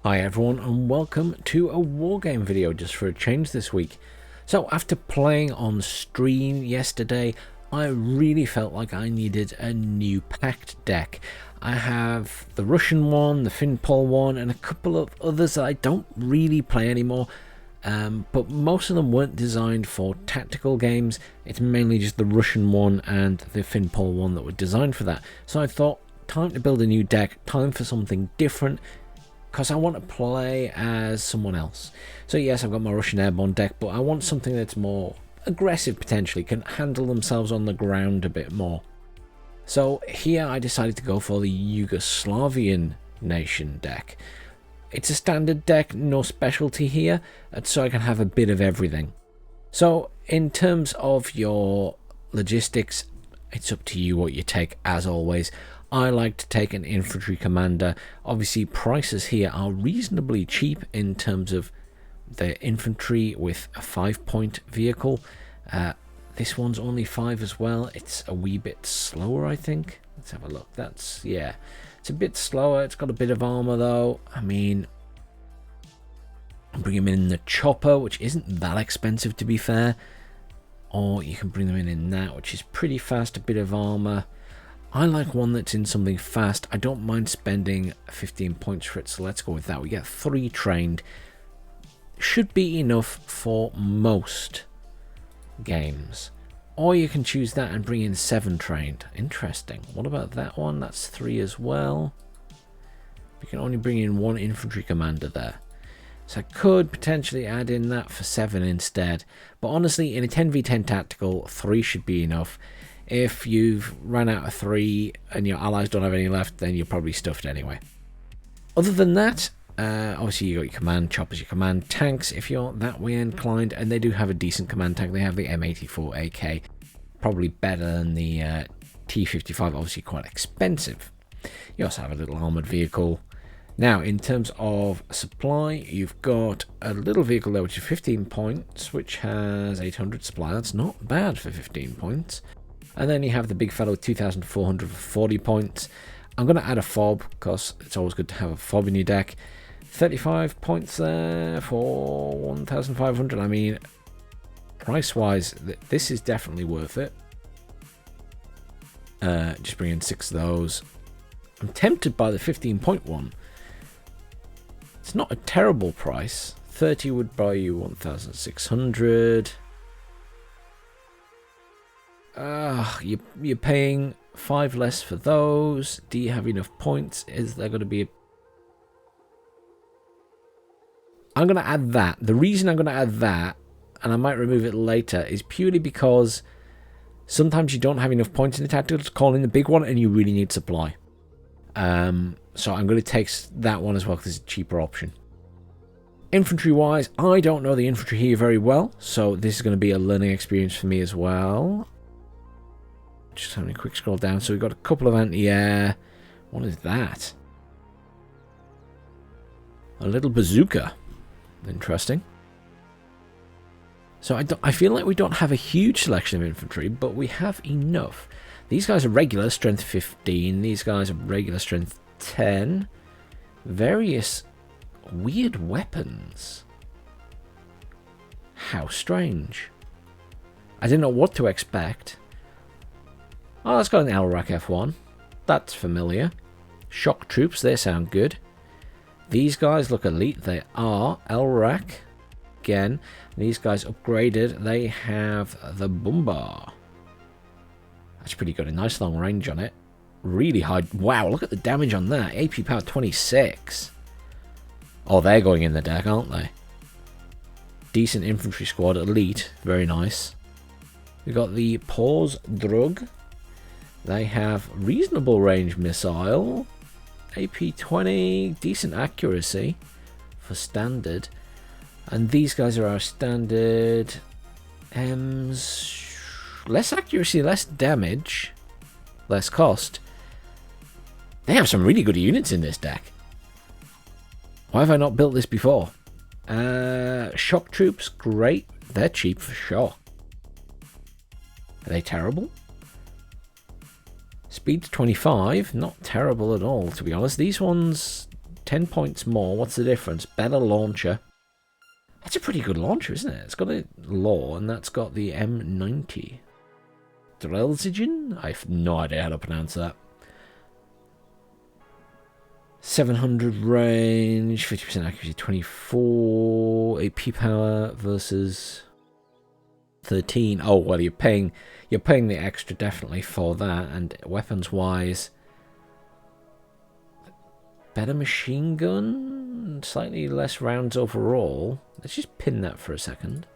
Hi everyone and welcome to a Wargame video just for a change this week. So after playing on stream yesterday, I really felt like I needed a new packed deck. I have the Russian one, the Finpol one and a couple of others that I don't really play anymore. But most of them weren't designed for tactical games. It's mainly just the Russian one and the Finpol one that were designed for that. So I thought, time to build a new deck, time for something different. Because I want to play as someone else. So yes, I've got my Russian Airborne deck, but I want something that's more aggressive potentially, can handle themselves on the ground a bit more. So here I decided to go for the Yugoslavian nation deck. It's a standard deck, no specialty here, and so I can have a bit of everything. So in terms of your logistics, it's up to you what you take as always. I like to take an infantry commander. Obviously prices here are reasonably cheap in terms of the infantry with a 5-point vehicle. This one's only 5 as well. It's a wee bit slower, I think. Let's have a look. Yeah, it's a bit slower. It's got a bit of armor though. I mean, bring him in the chopper, which isn't that expensive to be fair. Or you can bring them in that, which is pretty fast, a bit of armor. I like one that's in something fast. I don't mind spending 15 points for it, so let's go with that. We get 3 trained. Should be enough for most games. Or you can choose that and bring in 7 trained. Interesting. What about that one? That's 3 as well. We can only bring in 1 infantry commander there. So I could potentially add in that for 7 instead. But honestly, in a 10v10 tactical, 3 should be enough. If you've run out of 3 and your allies don't have any left, then you're probably stuffed anyway. Other than that, obviously you got your command choppers, your command tanks if you're that way inclined, and they do have a decent command tank. They have the M84 AK, probably better than the T55, obviously quite expensive. You also have a little armored vehicle. Now, in terms of supply, you've got a little vehicle there which is 15 points, which has 800 supply. That's not bad for 15 points. And then you have the big fellow, 2,400 for 40 points. I'm going to add a fob, because it's always good to have a fob in your deck. 35 points there for 1,500. I mean, price-wise, this is definitely worth it. Just bring in 6 of those. I'm tempted by the 15-point one. It's not a terrible price. 30 would buy you 1,600. You're paying 5 less for those. Do you have enough points? Is there going to be I'm going to add that. The reason I'm going to add that, and I might remove it later, is purely because sometimes you don't have enough points in the tactical to call in the big one and you really need supply. So I'm going to take that one as well because it's a cheaper option. Infantry wise, I don't know the infantry here very well, so this is going to be a learning experience for me as well. Just having a quick scroll down. So we've got a couple of anti-air. What is that? A little bazooka. Interesting. So I feel like we don't have a huge selection of infantry, but we have enough. These guys are regular, strength 15. These guys are regular, strength 10. Various weird weapons. How strange. I didn't know what to expect. Oh, it's got an LRAC F1. That's familiar. Shock troops, they sound good. These guys look elite. They are LRAC. Again, these guys upgraded. They have the Bombar. That's pretty good. A nice long range on it. Really high. Wow, look at the damage on that. AP power 26. Oh, they're going in the deck, aren't they? Decent infantry squad. Elite. Very nice. We've got the Pause Drug. They have reasonable range missile. AP 20. Decent accuracy for standard. And these guys are our standard M's. Less accuracy, less damage, less cost. They have some really good units in this deck. Why have I not built this before? Shock troops, great. They're cheap for sure. Are they terrible? Speed 25, not terrible at all, to be honest. These ones 10 points more. What's the difference? Better launcher. That's a pretty good launcher, isn't it? It's got a law, and that's got the M90. Drelzigen? I have no idea how to pronounce that. 700 range, 50% accuracy, 24 AP power versus 13. Oh well, you're paying the extra definitely for that. And weapons wise, better machine gun, slightly less rounds overall. Let's just pin that for a second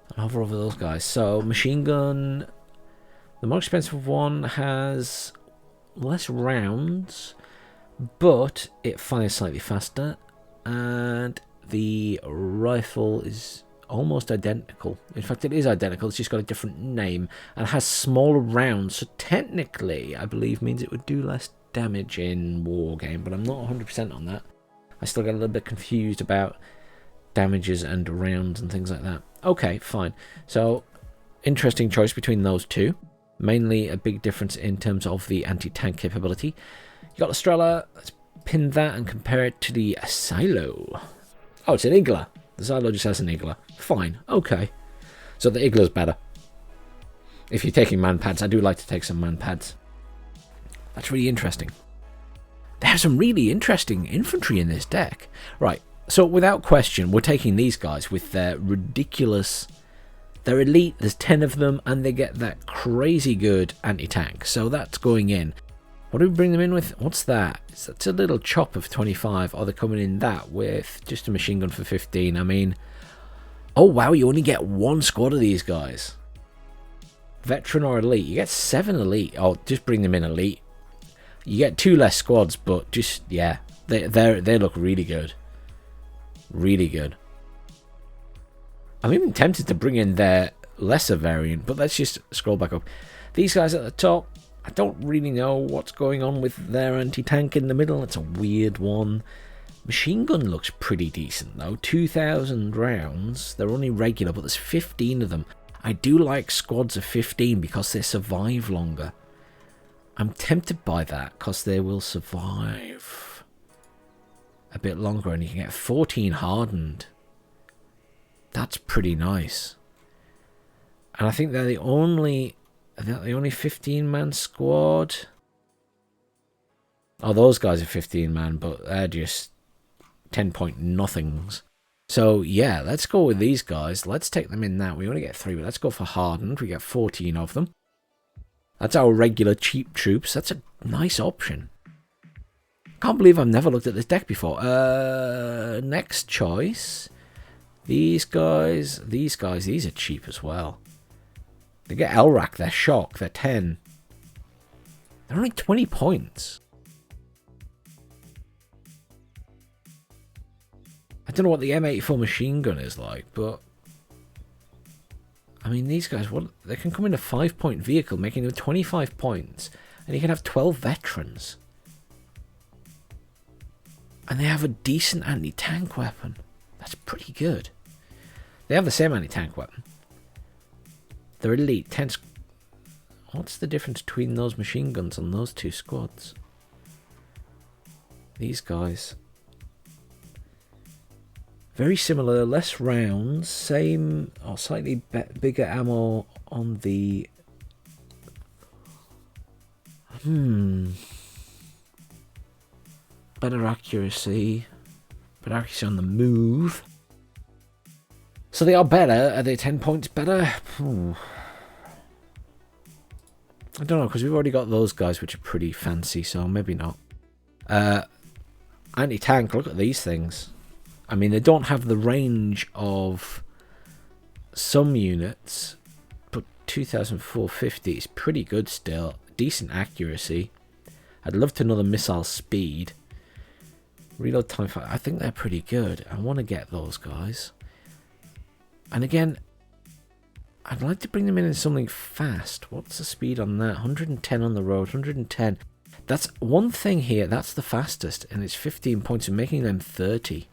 and hover over those guys. So machine gun, the more expensive one has less rounds, but it fires slightly faster, and the rifle is almost identical. In fact, it is identical. It's just got a different name and has smaller rounds. So technically, I believe means it would do less damage in Wargame, but I'm not 100% on that. I still get a little bit confused about damages and rounds and things like that. Okay, fine. So, interesting choice between those two. Mainly a big difference in terms of the anti-tank capability. You got the Strela. Let's pin that and compare it to the Silo. Oh, it's an Igla. The Silo just has an Igla. Fine. Okay. So the Igla's better. If you're taking man pads, I do like to take some man pads. That's really interesting. There's some really interesting infantry in this deck. Right. So without question, we're taking these guys with their ridiculous... They're elite. There's 10 of them, and they get that crazy good anti-tank. So that's going in. What do we bring them in with? What's that? That's a little chop of 25. Or they're coming in that with just a machine gun for 15. I mean, oh wow, you only get one squad of these guys. Veteran or elite. You get 7 elite. Oh, just bring them in elite. You get 2 less squads, but just, yeah, they look really good. Really good. I'm even tempted to bring in their lesser variant, but let's just scroll back up. These guys at the top, I don't really know what's going on with their anti-tank in the middle. It's a weird one. Machine gun looks pretty decent, though. 2,000 rounds. They're only regular, but there's 15 of them. I do like squads of 15 because they survive longer. I'm tempted by that because they will survive a bit longer, and you can get 14 hardened. That's pretty nice. And I think they're the only 15-man squad. Oh, those guys are 15-man, but they're just 10-point nothings. So, yeah, let's go with these guys. Let's take them in that. We only get 3, but let's go for hardened. We get 14 of them. That's our regular cheap troops. That's a nice option. Can't believe I've never looked at this deck before. Next choice. These guys, these are cheap as well. They get LRAC, they're shock, they're 10. They're only 20 points. I don't know what the M84 machine gun is like, but... I mean, these guys, they can come in a 5-point vehicle, making them 25 points. And you can have 12 veterans. And they have a decent anti-tank weapon. That's pretty good. They have the same anti-tank weapon. They're elite. 10. What's the difference between those machine guns and those 2 squads? These guys. Very similar. Less rounds. Same or slightly bigger ammo on the... Better accuracy. Better accuracy on the move. So they are better. Are they 10 points better? I don't know, because we've already got those guys which are pretty fancy, so maybe not. Anti-tank, look at these things. I mean, they don't have the range of some units, but 2,450 is pretty good still. Decent accuracy. I'd love to know the missile speed. Reload time, I think they're pretty good. I want to get those guys. And again, I'd like to bring them in something fast. What's the speed on that? 110 on the road, 110. That's one thing here. That's the fastest, and it's 15 points, and making them 30.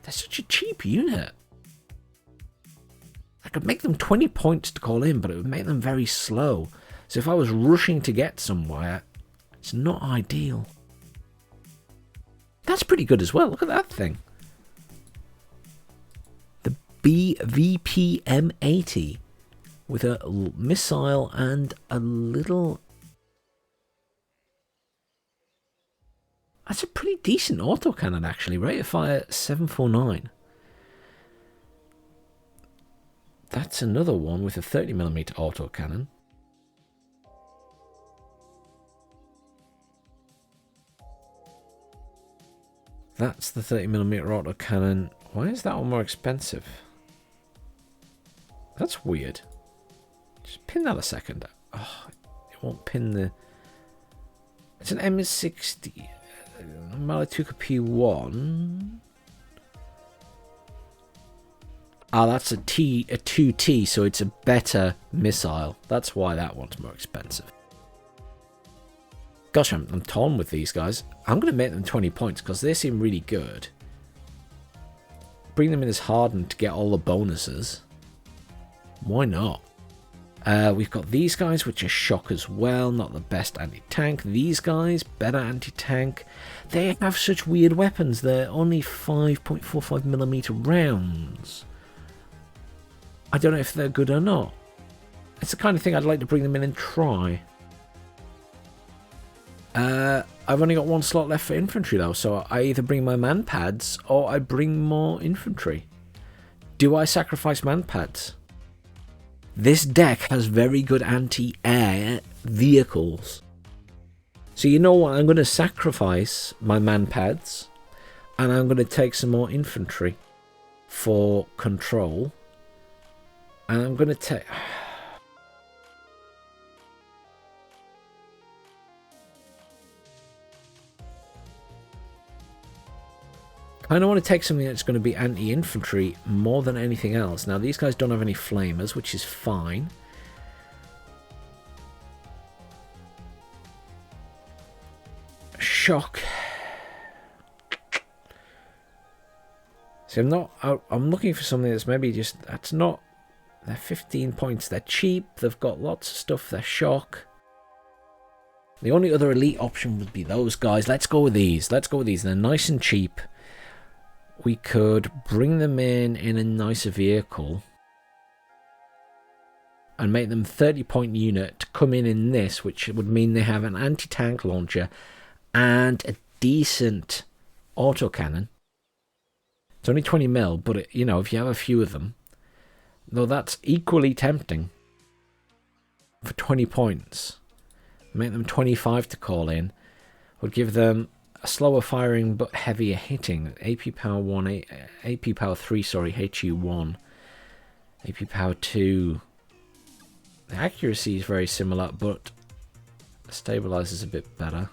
That's such a cheap unit. I could make them 20 points to call in, but it would make them very slow. So if I was rushing to get somewhere, it's not ideal. That's pretty good as well. Look at that thing. The BVPM-80 with a missile and a little... That's a pretty decent autocannon, actually. Rate of fire 749. That's another one with a 30mm autocannon. That's the 30mm autocannon. Why is that one more expensive? That's weird. Just pin that a second. Oh, it won't pin the... It's an M60... Malatuka P1. Ah, that's a 2T, so it's a better missile. That's why that one's more expensive. Gosh, I'm torn with these guys. I'm going to make them 20 points because they seem really good. Bring them in as hardened to get all the bonuses. Why not? We've got these guys, which are shock as well. Not the best anti-tank. These guys, better anti-tank. They have such weird weapons. They're only 5.45mm rounds. I don't know if they're good or not. It's the kind of thing I'd like to bring them in and try. I've only got one slot left for infantry though, so I either bring my man pads or I bring more infantry. Do I sacrifice man pads? This deck has very good anti-air vehicles. So you know what? I'm going to sacrifice my man pads and I'm going to take some more infantry for control. And I'm going to take... I kind of want to take something that's going to be anti-infantry more than anything else. Now, these guys don't have any flamers, which is fine. Shock. See, I'm looking for something that's maybe just, that's not, they're 15 points, they're cheap, they've got lots of stuff, they're shock. The only other elite option would be those guys. Let's go with these. They're nice and cheap. We could bring them in a nicer vehicle and make them 30-point unit to come in this, which would mean they have an anti-tank launcher and a decent autocannon. It's only 20mm, but you know, if you have a few of them, though that's equally tempting for 20 points. Make them 25 to call in. Would give them a slower firing but heavier hitting. AP power 1, AP power 3, sorry, HE1. AP power 2. The accuracy is very similar, but stabilizes a bit better.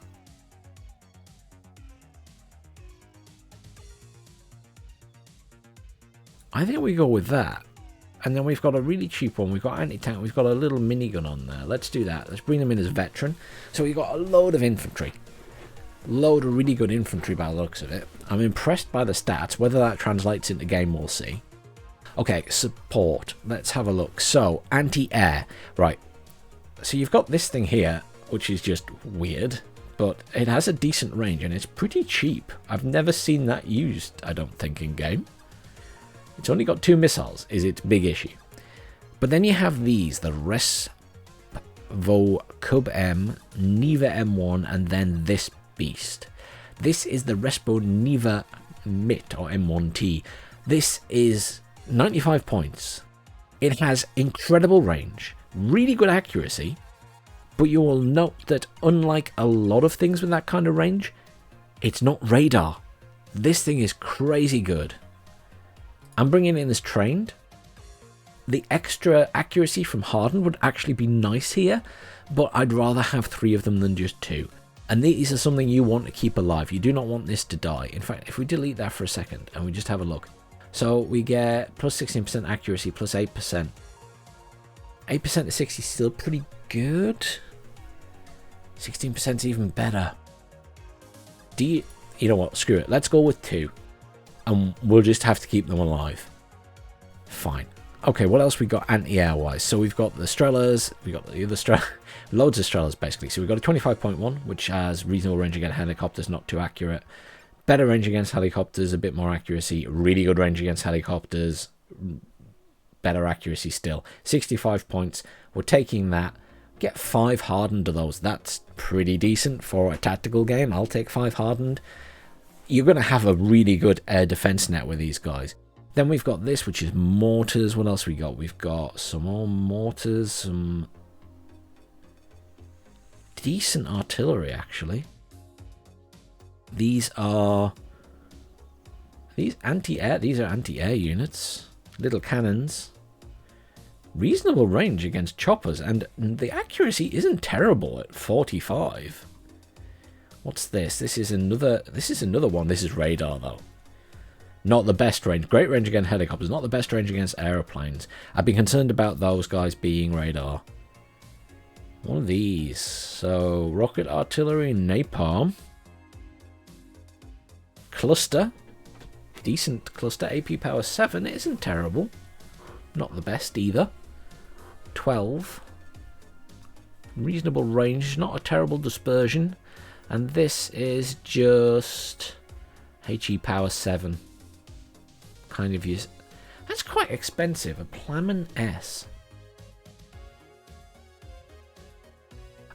I think we go with that. And then we've got a really cheap one. We've got anti-tank. We've got a little minigun on there. Let's do that. Let's bring them in as veteran. So we've got a load of infantry. Load of really good infantry by the looks of it. I'm impressed by the stats. Whether that translates into game, we'll see. Okay, support. Let's have a look. So, anti-air. Right. So you've got this thing here, which is just weird. But it has a decent range and it's pretty cheap. I've never seen that used, I don't think, in game. It's only got 2 missiles, is its big issue. But then you have these, the Resvo Cub M, Neva M1, and then this beast. This is the Respo Neva MIT, or M1T. This is 95 points. It has incredible range, really good accuracy, but you will note that unlike a lot of things with that kind of range, it's not radar. This thing is crazy good. I'm bringing it in as trained. The extra accuracy from hardened would actually be nice here, but I'd rather have 3 of them than just 2. And these are something you want to keep alive. You do not want this to die. In fact, if we delete that for a second and we just have a look. So we get plus 16% accuracy, plus 8%. 8% to 60 is still pretty good. 16% is even better. You know what? Screw it. Let's go with 2. And we'll just have to keep them alive. Fine. Okay, what else we got anti-air wise? So we've got the Strelas, we've got the other Strelas, loads of Strelas basically. So we've got a 25.1, which has reasonable range against helicopters, not too accurate. Better range against helicopters, a bit more accuracy. Really good range against helicopters, better accuracy still. 65 points. We're taking that. Get 5 hardened to those. That's pretty decent for a tactical game. I'll take 5 hardened. You're going to have a really good air defense net with these guys. Then we've got this, which is mortars. What else we got? We've got some more mortars, some decent artillery, actually. These are anti-air. These are anti-air units. Little cannons. Reasonable range against choppers, and the accuracy isn't terrible at 45. What's this? This is another one. This is radar though. Not the best range. Great range against helicopters. Not the best range against aeroplanes. I'd be concerned about those guys being radar. One of these. So rocket artillery, napalm. Cluster, decent cluster. AP power 7 isn't terrible, not the best either. 12, reasonable range, not a terrible dispersion. And this is just HE power 7, kind of use. That's quite expensive. A Plamen S.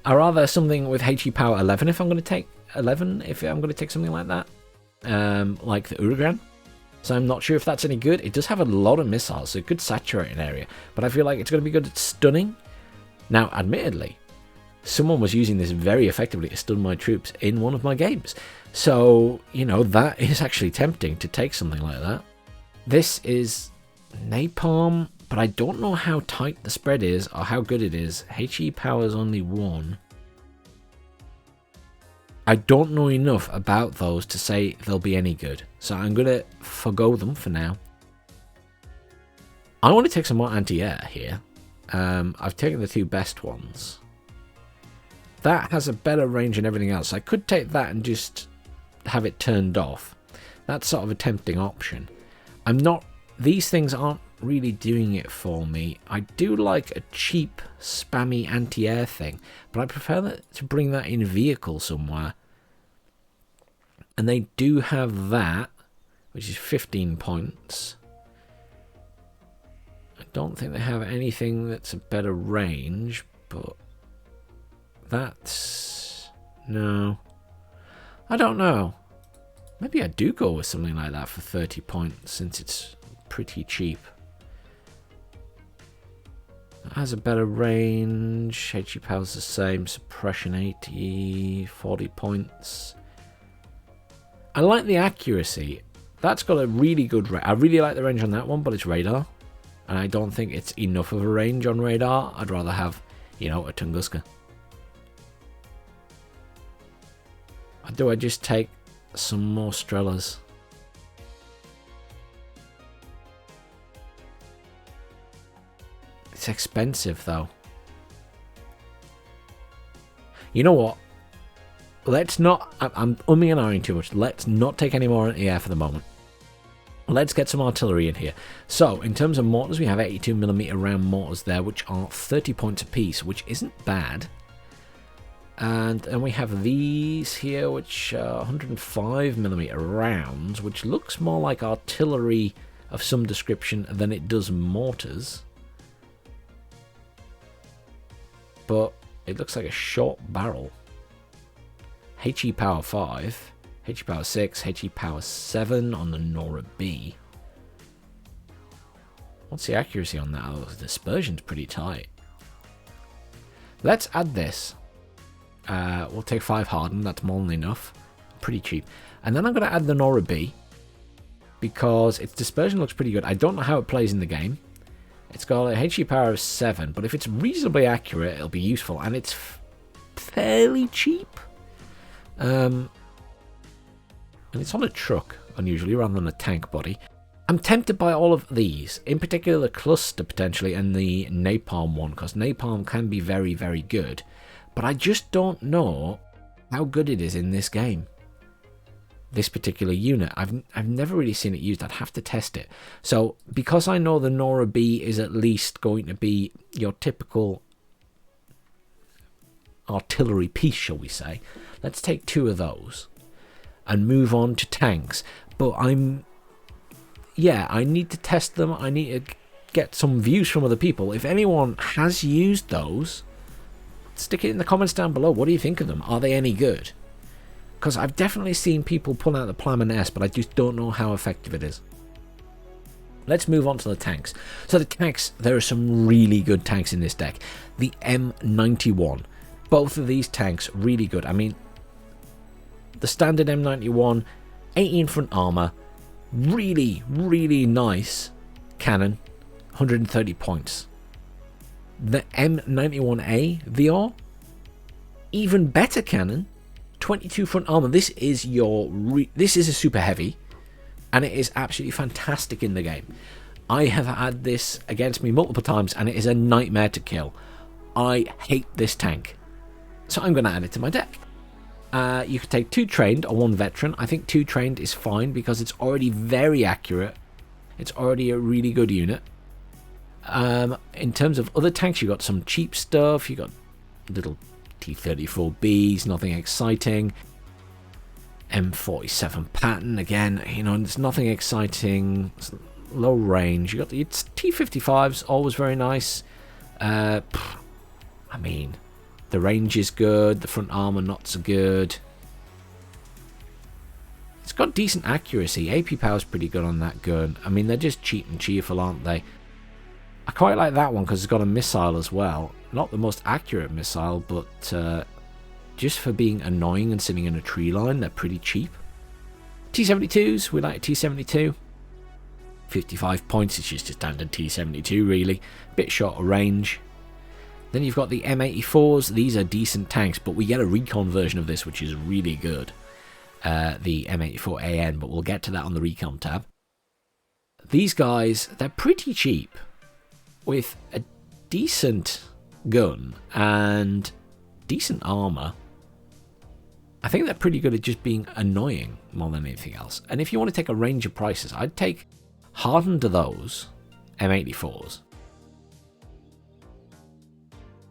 Or rather something with HE power 11 if I'm going to take 11, if I'm going to take something like that. Like the Uragan. So I'm not sure if that's any good. It does have a lot of missiles, so it could saturate an area. But I feel like it's going to be good at stunning. Now, admittedly, someone was using this very effectively to stun my troops in one of my games. So, you know, that is actually tempting to take something like that. This is napalm, but I don't know how tight the spread is or how good it is. HE power is only 1. I don't know enough about those to say they'll be any good, so I'm going to forgo them for now. I want to take some more anti-air here. I've taken the 2 best ones. That has a better range than everything else. I could take that and just have it turned off. That's sort of a tempting option. These things aren't really doing it for me. I do like a cheap, spammy anti-air thing, but I prefer to bring that in vehicle somewhere. And they do have that, which is 15 points. I don't think they have anything that's a better range, but that's... no. I don't know. Maybe I do go with something like that for 30 points, since it's pretty cheap. It has a better range. HE power's the same. Suppression 80, 40 points. I like the accuracy. That's got a really good range. I really like the range on that one, but it's radar. And I don't think it's enough of a range on radar. I'd rather have, you know, a Tunguska. Or do I just take some more Strellas? It's expensive though. You know what? Let's not... I'm umming and ahhing too much. Let's not take any more anti-air for the moment. Let's get some artillery in here. So, in terms of mortars, we have 82mm round mortars there, which are 30 points apiece, which isn't bad. And then we have these here, which are 105mm rounds, which looks more like artillery of some description than it does mortars. But it looks like a short barrel. HE power 5, HE power 6, HE power 7 on the Nora B. What's the accuracy on that? Oh, the dispersion's pretty tight. Let's add this. We'll take 5 hardened, that's more than enough. Pretty cheap. And then I'm going to add the Nora B, because its dispersion looks pretty good. I don't know how it plays in the game. It's got a HE power of 7, but if it's reasonably accurate, it'll be useful. And it's fairly cheap. And it's on a truck, unusually, rather than a tank body. I'm tempted by all of these, in particular the cluster potentially and the napalm one, because napalm can be very, very good. But I just don't know how good it is in this game. This particular unit. I've never really seen it used. I'd have to test it. So, because I know the Nora B is at least going to be your typical artillery piece, shall we say, let's take 2 of those. and move on to tanks. But I need to test them. I need to get some views from other people. If anyone has used those, stick it in the comments down below. What do you think of them? Are they any good? Because I've definitely seen people pull out the Plamen S, but I just don't know how effective it is. Let's move on to the tanks. So the tanks, there are some really good tanks in this deck. The M91. Both of these tanks, really good. I mean, the standard M91, 18 front armor, really, really nice cannon, 130 points. The M91A VR, even better cannon, 22 front armor. This is a super heavy, and it is absolutely fantastic in the game. I have had this against me multiple times, and it is a nightmare to kill. I hate this tank, so I'm going to add it to my deck. You could take 2 trained or 1 veteran. I think 2 trained is fine because it's already very accurate. It's already a really good unit. In terms of other tanks, you got some cheap stuff. You got little T-34Bs, nothing exciting. M47 pattern, again, it's nothing exciting. It's low range. You got the T-55s, always very nice. I mean, the range is good. The front armor not so good. It's got decent accuracy. AP power's pretty good on that gun. I mean, they're just cheap and cheerful, aren't they? I quite like that one because it's got a missile as well. Not the most accurate missile, but just for being annoying and sitting in a tree line, they're pretty cheap. T-72s, we like T-72. 55 points, it's just a standard T-72 really. Bit shorter range. Then you've got the M84s, these are decent tanks, but we get a recon version of this which is really good. The M84AN, but we'll get to that on the recon tab. These guys, they're pretty cheap with a decent gun and decent armor. I think they're pretty good at just being annoying more than anything else. And if you want to take a range of prices, I'd take hardened to those M84s.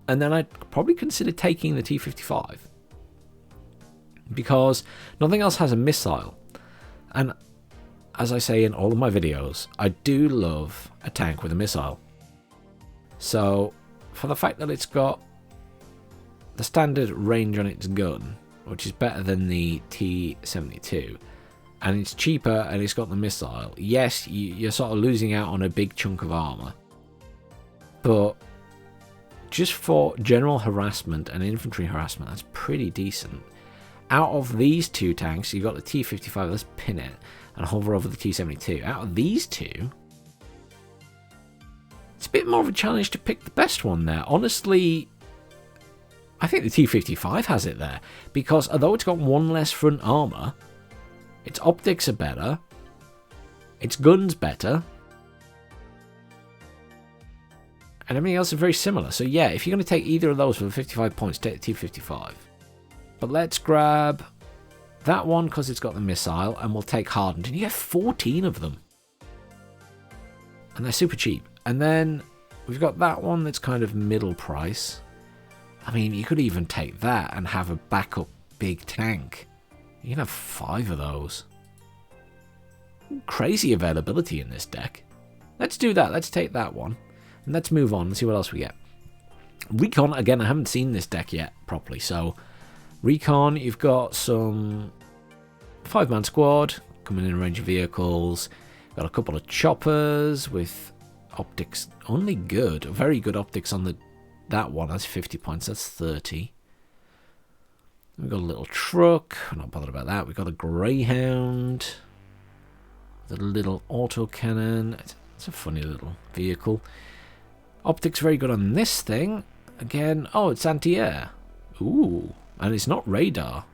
And then I'd probably consider taking the T-55. Because nothing else has a missile. And as I say in all of my videos, I do love a tank with a missile. So, for the fact that it's got the standard range on its gun, which is better than the T-72, and it's cheaper and it's got the missile, yes, you're sort of losing out on a big chunk of armor. But just for general harassment and infantry harassment, that's pretty decent. Out of these 2 tanks, you've got the T-55, let's pin it and hover over the T-72. Out of these 2, it's a bit more of a challenge to pick the best one there. Honestly, I think the T-55 has it there, because although it's got 1 less front armor, its optics are better, its gun's better, and everything else is very similar. So yeah, if you're going to take either of those for the 55 points, take the T-55. But let's grab that one because it's got the missile, and we'll take hardened, and you get 14 of them. And they're super cheap. And then we've got that one that's kind of middle price. I mean, you could even take that and have a backup big tank. You can have 5 of those. Crazy availability in this deck. Let's do that. Let's take that one. And let's move on and see what else we get. Recon, again, I haven't seen this deck yet properly. So, Recon, you've got some 5-man squad coming in a range of vehicles. Got a couple of choppers with optics only good. Very good optics on that one. That's 50 points. That's 30. We've got a little truck. I'm not bothered about that. We've got a Greyhound. The little autocannon. It's a funny little vehicle. Optics very good on this thing. Again, oh, it's anti-air. Ooh, and it's not radar.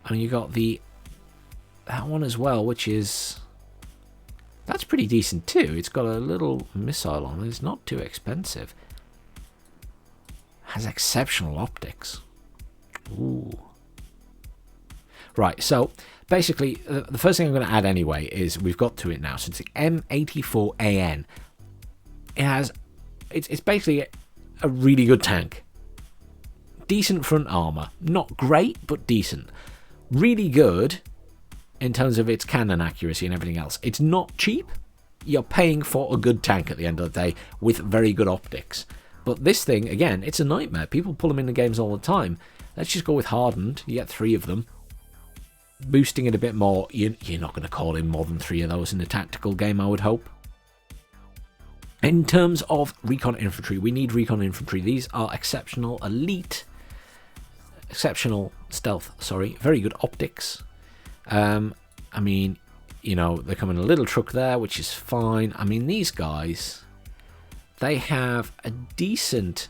And you got that one as well, which is... That's pretty decent too. It's got a little missile on it. It's not too expensive. Has exceptional optics. Ooh. Right, so basically, the first thing I'm going to add anyway is we've got to it now. So it's the M84AN. It's basically a really good tank. Decent front armor. Not great, but decent. Really good in terms of its cannon accuracy and everything else. It's not cheap. You're paying for a good tank at the end of the day with very good optics. But this thing, again, it's a nightmare. People pull them in the games all the time. Let's just go with hardened. You get 3 of them. Boosting it a bit more. You're not going to call in more than 3 of those in a tactical game, I would hope. In terms of recon infantry, we need recon infantry. These are exceptional elite. Exceptional stealth, sorry. Very good optics. I mean, you know, they come in a little truck there, which is fine. I mean, these guys, they have a decent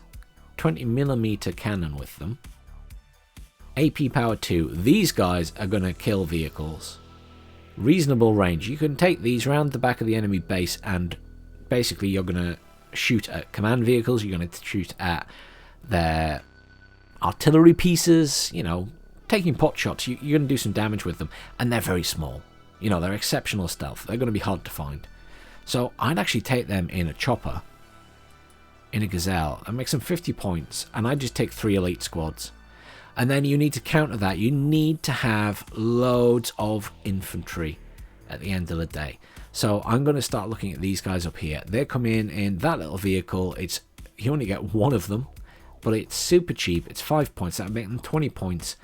20mm cannon with them. AP power 2. These guys are going to kill vehicles. Reasonable range. You can take these around the back of the enemy base and basically you're going to shoot at command vehicles. You're going to shoot at their artillery pieces, you know, taking pot shots. You're going to do some damage with them. And they're very small. You know, they're exceptional stealth. They're going to be hard to find. So I'd actually take them in a chopper, in a gazelle, and make some 50 points. And I'd just take 3 elite squads. And then you need to counter that. You need to have loads of infantry at the end of the day. So I'm going to start looking at these guys up here. They come in that little vehicle. You only get 1 of them, but it's super cheap. It's 5 points. That would make them 20 points.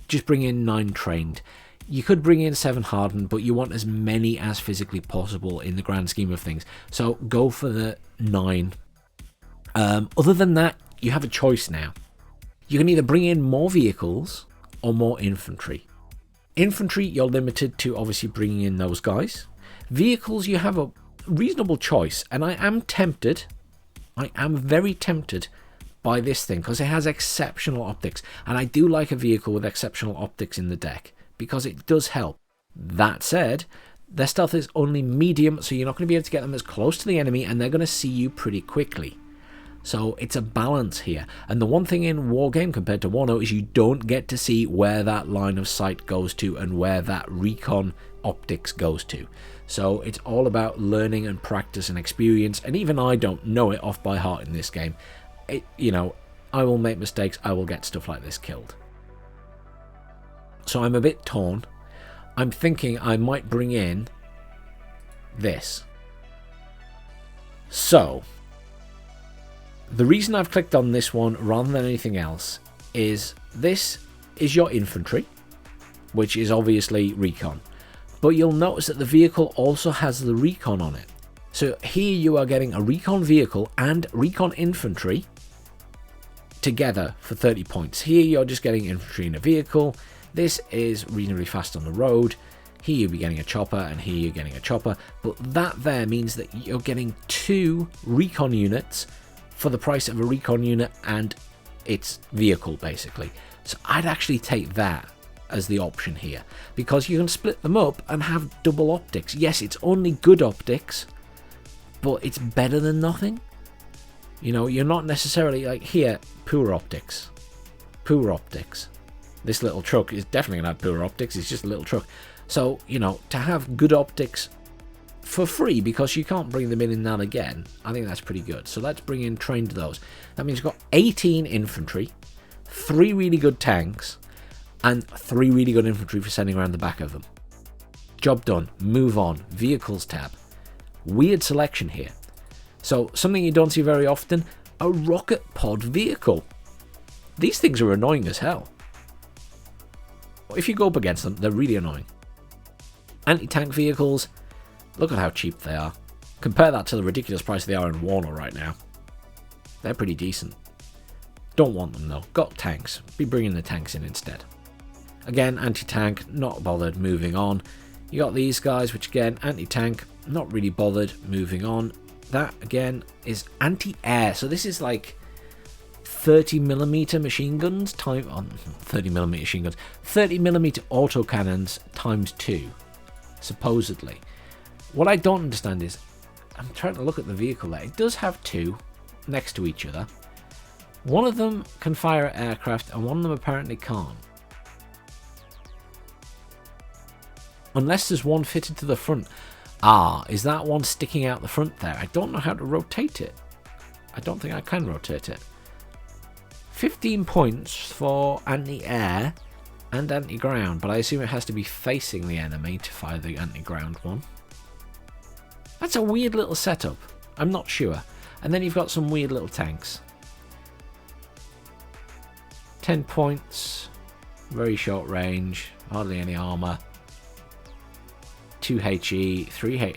Just bring in 9 trained. You could bring in 7 hardened, but you want as many as physically possible in the grand scheme of things. So go for the 9. Other than that, you have a choice now. You can either bring in more vehicles or more infantry. Infantry, you're limited to obviously bringing in those guys. Vehicles, you have a reasonable choice. And I am tempted, I am very tempted by this thing because it has exceptional optics. And I do like a vehicle with exceptional optics in the deck because it does help. That said, their stealth is only medium, so you're not going to be able to get them as close to the enemy and they're going to see you pretty quickly. So it's a balance here. And the one thing in Wargame compared to 1.0 is you don't get to see where that line of sight goes to and where that recon optics goes to. So it's all about learning and practice and experience. And even I don't know it off by heart in this game. You know, I will make mistakes. I will get stuff like this killed. So I'm a bit torn. I'm thinking I might bring in this. So the reason I've clicked on this one rather than anything else is this is your infantry, which is obviously recon. But you'll notice that the vehicle also has the recon on it. So here you are getting a recon vehicle and recon infantry together for 30 points. Here you're just getting infantry in a vehicle. This is reasonably fast on the road. Here you'll be getting a chopper and here you're getting a chopper. But that there means that you're getting 2 recon units for the price of a recon unit and its vehicle, basically. So I'd actually take that as the option here, because you can split them up and have double optics. Yes, it's only good optics, but it's better than nothing. You know, you're not necessarily like here, poor optics. Poor optics. This little truck is definitely gonna have poor optics, it's just a little truck. So, you know, to have good optics for free, because you can't bring them in that again, I think that's pretty good. So let's bring in trained those. That means you've got 18 infantry, 3 really good tanks, and 3 really good infantry for sending around the back of them. Job done. Move on. Vehicles tab. Weird selection here. So something you don't see very often, a rocket pod vehicle. These things are annoying as hell. If you go up against them, they're really annoying. Anti-tank vehicles, look at how cheap they are. Compare that to the ridiculous price they are in Warner right now. They're pretty decent. Don't want them though. Got tanks. Be bringing the tanks in instead. Again, anti-tank, not bothered, moving on. You got these guys, which again, anti-tank, not really bothered, moving on. That again is anti-air. So this is like 30mm machine guns time on 30mm machine guns. 30mm autocannons times 2, supposedly. What I don't understand is, I'm trying to look at the vehicle there. It does have 2 next to each other. One of them can fire at aircraft and one of them apparently can't. Unless there's one fitted to the front. Ah, is that one sticking out the front there? I don't know how to rotate it. I don't think I can rotate it. 15 points for anti-air and anti-ground, but I assume it has to be facing the enemy to fire the anti-ground one. That's a weird little setup. I'm not sure. And then you've got some weird little tanks. 10 points. Very short range. Hardly any armor. 2 HE. 3 HE.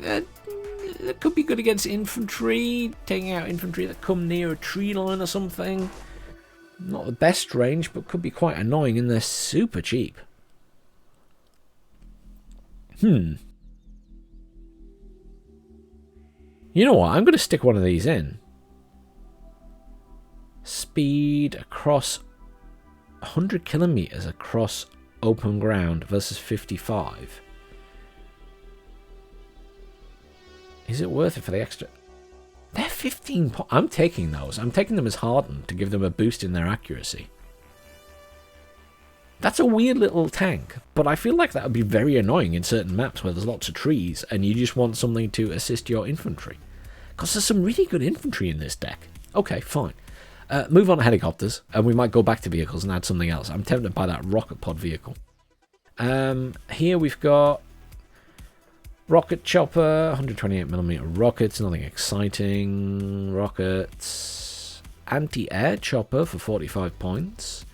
That could be good against infantry. Taking out infantry that come near a tree line or something. Not the best range, but could be quite annoying, and they're super cheap. You know what? I'm going to stick one of these in. Speed across 100 kilometers across open ground versus 55. Is it worth it for the extra? They're 15 points. I'm taking those. I'm taking them as hardened to give them a boost in their accuracy. That's a weird little tank, but I feel like that would be very annoying in certain maps where there's lots of trees and you just want something to assist your infantry. Because there's some really good infantry in this deck. Okay, fine. Move on to helicopters, and we might go back to vehicles and add something else. I'm tempted by that rocket pod vehicle. Here we've got rocket chopper, 128mm rockets, nothing exciting. Rockets. Anti-air chopper for 45 points.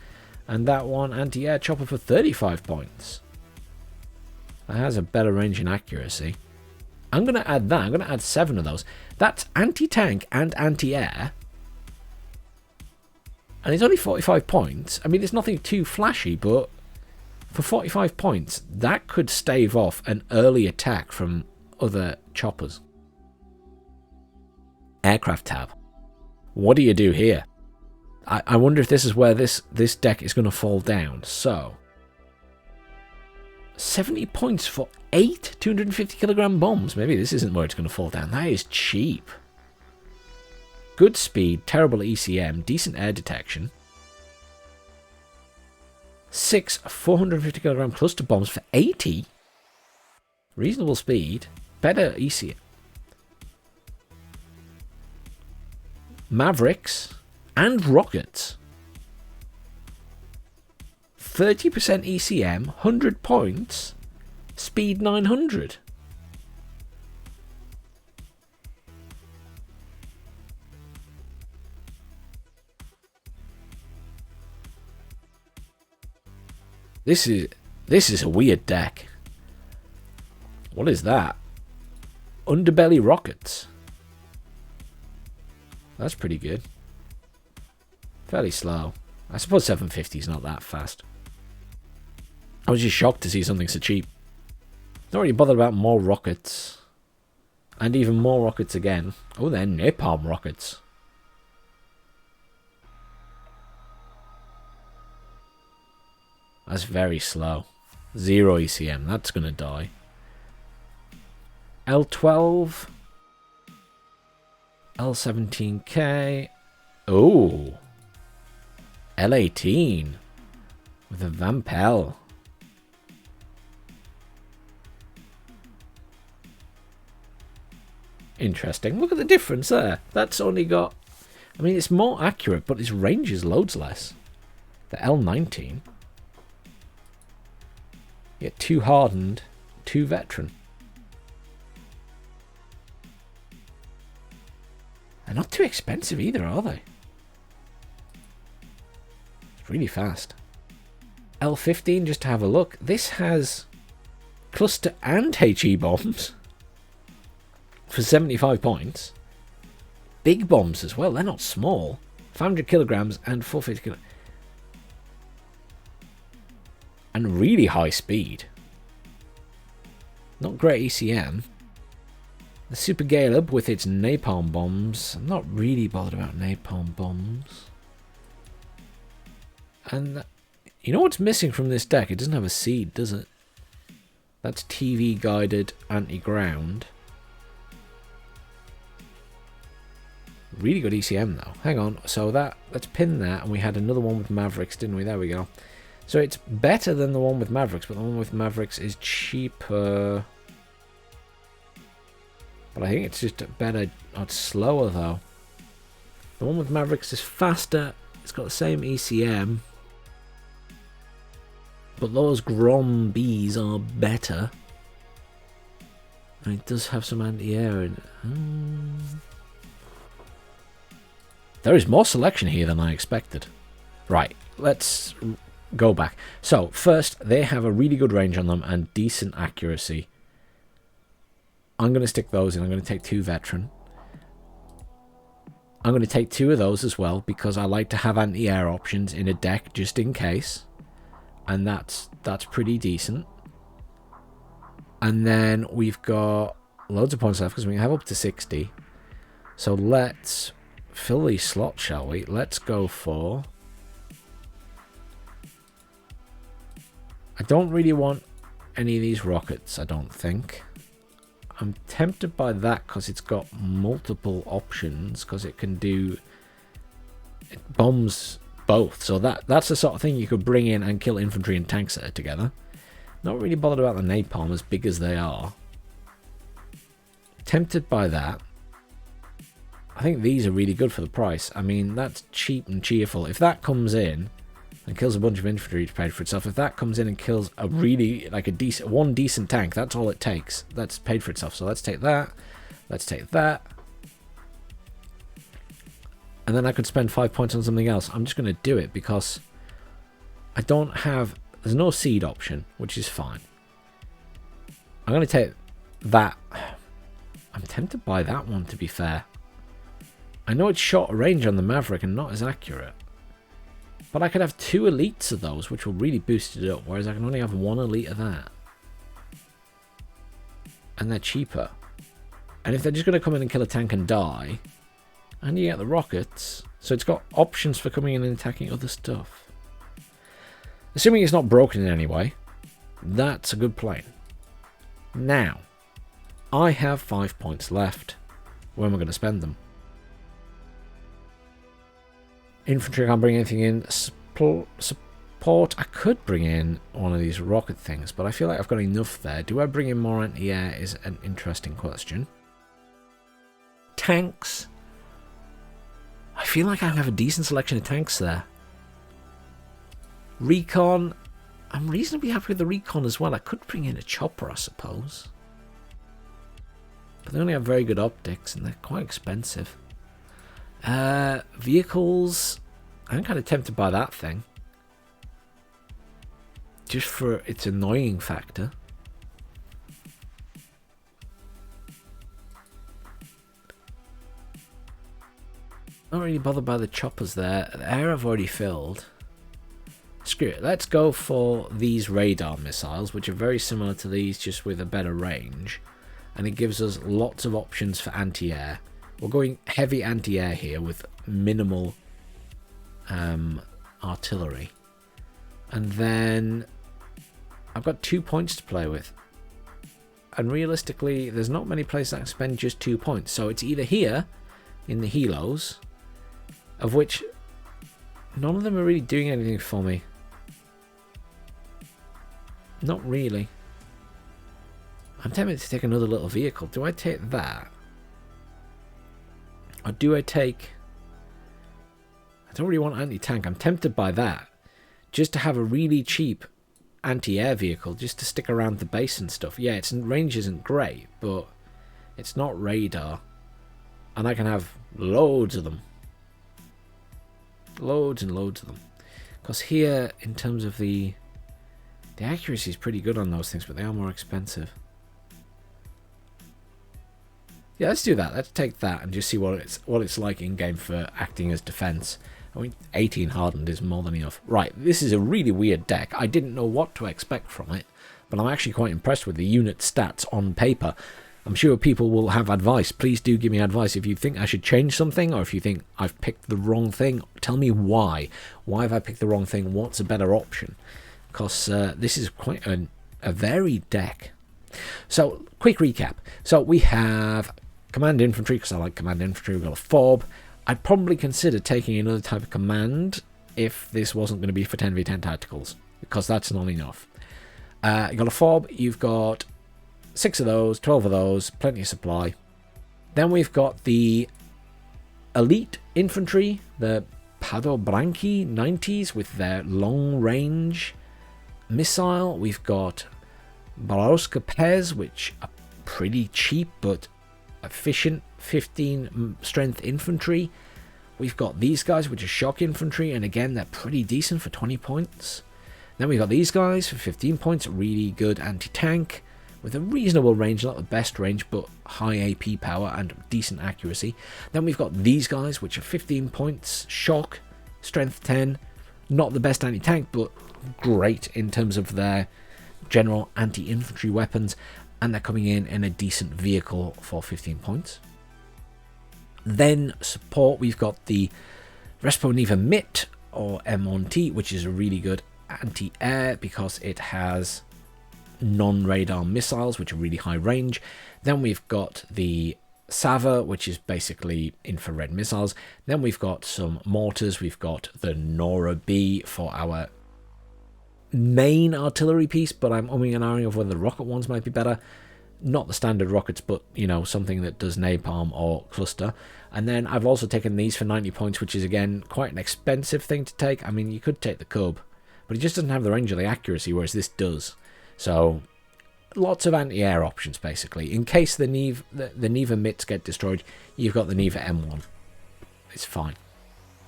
And that one, anti-air chopper for 35 points. That has a better range and accuracy. I'm going to add that. I'm going to add 7 of those. That's anti-tank and anti-air. And it's only 45 points. I mean, it's nothing too flashy, but for 45 points, that could stave off an early attack from other choppers. Aircraft tab. What do you do here? I wonder if this is where this deck is going to fall down. So, 70 points for 8 250kg bombs. Maybe this isn't where it's going to fall down. That is cheap. Good speed, terrible ECM, decent air detection. 6 450kg cluster bombs for 80. Reasonable speed, better ECM. Mavericks and rockets. 30% ECM, 100 points, speed 900. This is a weird deck. What is that? Underbelly rockets. That's pretty good. Fairly slow. I suppose 750 is not that fast. I was just shocked to see something so cheap. Not really bothered about more rockets. And even more rockets again. Oh, they're napalm rockets. That's very slow. 0 ECM. That's going to die. L12. L17K. Oh. L18. With a Vampel. Interesting. Look at the difference there. That's only got... I mean, it's more accurate, but its range is loads less. The L19... You get 2 hardened, 2 veteran. They're not too expensive either, are they? It's really fast. L15, just to have a look. This has cluster and HE bombs for 75 points. Big bombs as well. They're not small. 500 kilograms and 450 kilograms. And really high speed. Not great ECM. The Super Galeb with its napalm bombs. I'm not really bothered about napalm bombs. And you know what's missing from this deck? It doesn't have a seed, does it? That's TV guided anti-ground. Really good ECM though. Hang on. So let's pin that, and we had another one with Mavericks, didn't we? There we go. So it's better than the one with Mavericks, but the one with Mavericks is cheaper. But I think it's just better. Oh, it's slower though. The one with Mavericks is faster. It's got the same ECM. But those Grom Bees are better. And it does have some anti-air in it. There is more selection here than I expected. Right, let's go back. So, first, they have a really good range on them and decent accuracy. I'm going to stick those in. I'm going to take 2 veteran. I'm going to take 2 of those as well because I like to have anti-air options in a deck just in case. And that's pretty decent. And then we've got loads of points left because we can have up to 60. So let's fill these slots, shall we? Let's go for... I don't really want any of these rockets, I don't think. I'm tempted by that because it's got multiple options because it can do... It bombs both. So that's the sort of thing you could bring in and kill infantry and tanks that are together. Not really bothered about the napalm as big as they are. Tempted by that. I think these are really good for the price. I mean, that's cheap and cheerful. If that comes in and kills a bunch of infantry, it's paid for itself. If that comes in and kills a really, like a decent, one decent tank, that's all it takes. That's paid for itself. So let's take that. Let's take that. And then I could spend 5 points on something else. I'm just going to do it because I don't have... There's no seed option, which is fine. I'm going to take that. I'm tempted by that one, to be fair. I know it's short range on the Maverick and not as accurate. But I could have 2 elites of those, which will really boost it up. Whereas I can only have 1 elite of that. And they're cheaper. And if they're just going to come in and kill a tank and die... And you get the rockets. So it's got options for coming in and attacking other stuff. Assuming it's not broken in any way, that's a good plane. Now, I have 5 points left. Where am I going to spend them? Infantry, I can't bring anything in. Support, I could bring in one of these rocket things, but I feel like I've got enough there. Do I bring in more anti-air is an interesting question. Tanks. I feel like I have a decent selection of tanks there. Recon. I'm reasonably happy with the Recon as well. I could bring in a chopper, I suppose. But they only have very good optics and they're quite expensive. Vehicles. I'm kind of tempted by that thing. Just for its annoying factor. Not really bothered by the choppers there. The air I've already filled. Screw it. Let's go for these radar missiles, which are very similar to these, just with a better range. And it gives us lots of options for anti-air. We're going heavy anti-air here with minimal artillery. And then I've got 2 points to play with. And realistically, there's not many places I can spend just 2 points. So it's either here, in the helos, of which none of them are really doing anything for me. Not really. I'm tempted to take another little vehicle. Do I take that? Or do I take... I don't really want anti-tank. I'm tempted by that. Just to have a really cheap anti-air vehicle, just to stick around the base and stuff. Yeah, its range isn't great, but it's not radar. And I can have loads of them. Loads and loads of them. Because here, in terms of the accuracy is pretty good on those things, but they are more expensive. Yeah, let's do that. Let's take that and just see what it's like in game for acting as defense. I mean, 18 hardened is more than enough. Right, this is a really weird deck. I didn't know what to expect from it, but I'm actually quite impressed with the unit stats on paper. I'm sure people will have advice. Please do give me advice. If you think I should change something, or if you think I've picked the wrong thing, tell me why. Why have I picked the wrong thing? What's a better option? Because this is quite a varied deck. So, quick recap. So, we have command infantry, because I like command infantry. We've got a fob. I'd probably consider taking another type of command if this wasn't going to be for 10v10 tacticals, because that's not enough. You've got a fob. You've got 6 of those, 12 of those, plenty of supply. Then we've got the elite infantry, the Padobranchi 90s with their long range missile, we've got Balaroska Pez, which are pretty cheap but efficient, 15 strength infantry. We've got these guys, which are shock infantry, and again, they're pretty decent for 20 points. Then we've got these guys for 15 points, really good anti-tank, with a reasonable range, not the best range, but high AP power and decent accuracy. Then we've got these guys, which are 15 points, shock, strength 10, not the best anti-tank, but great in terms of their general anti-infantry weapons, and they're coming in a decent vehicle for 15 points. Then support, we've got the Responiva Mit, or M1T, which is a really good anti-air because it has non-radar missiles, which are really high range. Then we've got the Sava, which is basically infrared missiles. Then we've got some mortars. We've got the Nora B for our main artillery piece, but I'm umming and ahhing of whether the rocket ones might be better. Not the standard rockets, but, you know, something that does napalm or cluster. And then I've also taken these for 90 points, which is, again, quite an expensive thing to take. I mean, you could take the Cub, but it just doesn't have the range or the accuracy, whereas this does. So, lots of anti-air options, basically. In case the Neva Mits get destroyed, you've got the Neva M1. It's fine.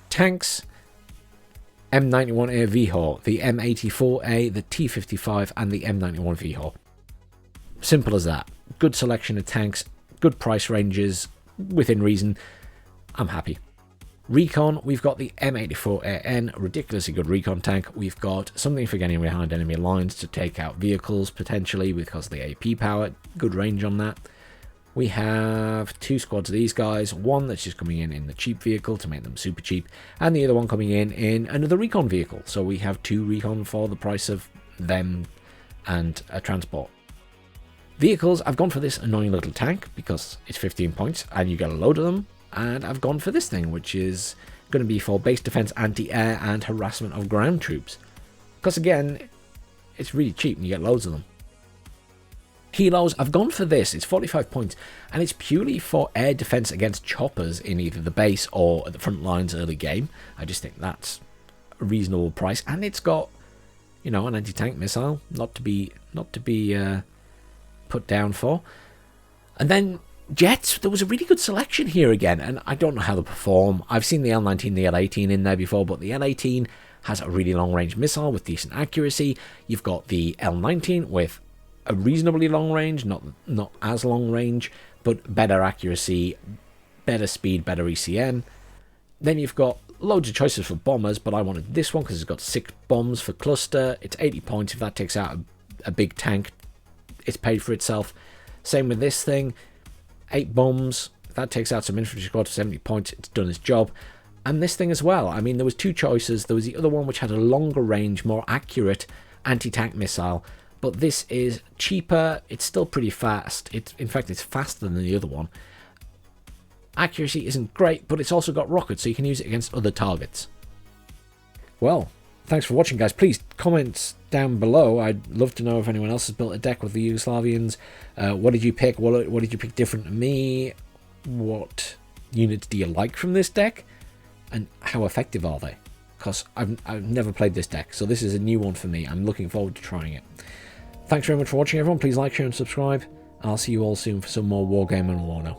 Tanks, M91A VHOR, the M84A, the T55, and the M91 VHOR. Simple as that. Good selection of tanks, good price ranges, within reason. I'm happy. Recon, we've got the M84AN, ridiculously good recon tank. We've got something for getting behind enemy lines to take out vehicles, potentially, because of the AP power. Good range on that. We have 2 squads of these guys. One that's just coming in the cheap vehicle to make them super cheap, and the other one coming in another recon vehicle. So we have 2 recon for the price of them and a transport. Vehicles, I've gone for this annoying little tank because it's 15 points and you get a load of them. And I've gone for this thing, which is going to be for base defense, anti-air, and harassment of ground troops. Because again, it's really cheap and you get loads of them. Helos, I've gone for this. It's 45 points, and it's purely for air defense against choppers in either the base or at the front lines early game. I just think that's a reasonable price, and it's got, you know, an anti-tank missile, not to be put down for. And then jets, there was a really good selection here again, and I don't know how they perform. I've seen the L19, the L18 in there before, but the L18 has a really long range missile with decent accuracy. You've got the L19 with a reasonably long range, not as long range, but better accuracy, better speed, better ECM. Then you've got loads of choices for bombers, but I wanted this one because it's got 6 bombs for cluster. It's 80 points. If that takes out a big tank, it's paid for itself. Same with this thing. 8 bombs, if that takes out some infantry squad for 70 points, it's done its job. And this thing as well. I mean, there was 2 choices. There was the other one which had a longer range, more accurate anti-tank missile, but this is cheaper. It's still pretty fast. In fact, it's faster than the other one. Accuracy isn't great, but it's also got rockets, so you can use it against other targets. Well, thanks for watching, guys. Please comment down below. I'd love to know if anyone else has built a deck with the Yugoslavians. What did you pick? What did you pick different to me? What units do you like from this deck? And how effective are they? Because I've never played this deck, so this is a new one for me. I'm looking forward to trying it. Thanks very much for watching, everyone. Please like, share, and subscribe. I'll see you all soon for some more Wargame and Warno.